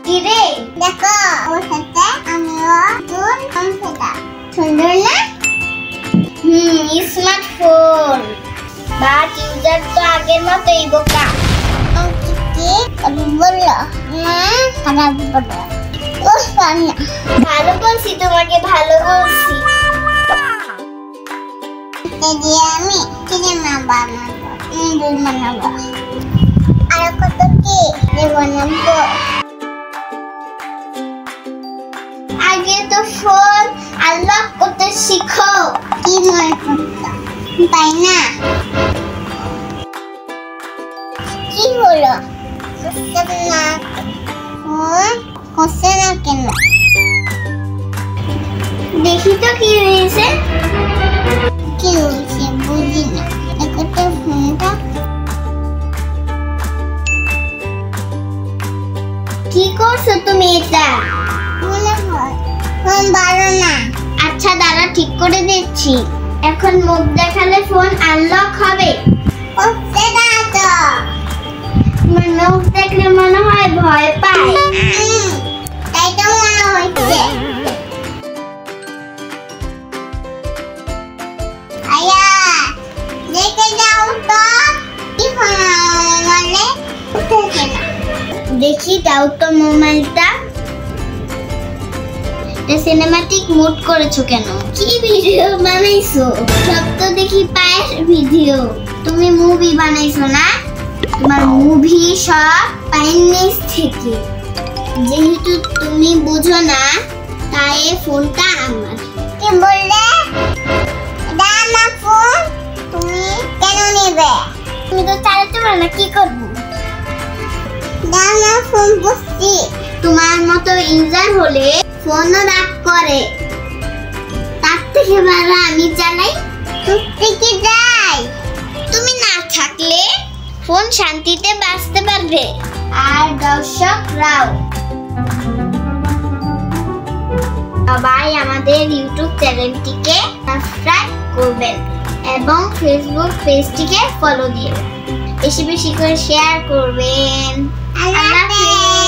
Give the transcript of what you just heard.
কি রে দেখো ওর সাথে আমিও দুন কম্পিউটার সুন্দর না স্মার্টফোন বাট ইউজার তো আগের মতোই বোকা কি বললো না খারাপ বললো ভালো বলছি তোমাকে ভালো বলছি আমি সিনেমা বানাবো ইন্দুর বানাবো আর কত কি বানাবো আগে তো ফোন আনলক করতে শিখো কি মনে করতো তাই না কি হলো না হচ্ছে না কেন দেখি তো কি হয়েছে কি হয়েছে বুঝি না একটা ফোনটা কি করছো তুমি এটা মনে হয় ফোন ভালো না আচ্ছা দাঁড়া ঠিক করে দিচ্ছি এখন মুখ দেখালে ফোন আনলক হবে হচ্ছে না তো মুখ দেখলে মনে হয় ভয় পায় তাই তো মনে হচ্ছে আয়া দেখে যাও তো কি মোবাইলে উঠেছে না দেখি দাও তো মোবাইলটা সিনেম্যাটিক মুড করেছো কেন কি ভিডিও বানাইছো সব তো দেখি পায়ের ভিডিও তুমি মুভি বানাইছো না তোমার মুভি সব পায়ের নিচ থেকে যেহেতু তুমি বুঝো না তাই ফোনটা আমার কি বললে দানা ফোন তুমি কেন নেবে তুমি তো চালাতে পারো না কি করব দানা ফোন বুঝছি তোমার মতো ইউজার হলে ফোনও রাগ করে তার থেকে ভালো আমি চালাই থেকে যাই তুমি না থাকলে ফোন শান্তিতে বাঁচতে পারবে আর দর্শকরাও সবাই আমাদের ইউটিউব চ্যানেলটিকে সাবস্ক্রাইব করবেন এবং ফেসবুক পেজটিকে ফলো দিবেন বেশি বেশি করে শেয়ার করবেন আল্লাহ হাফেজ।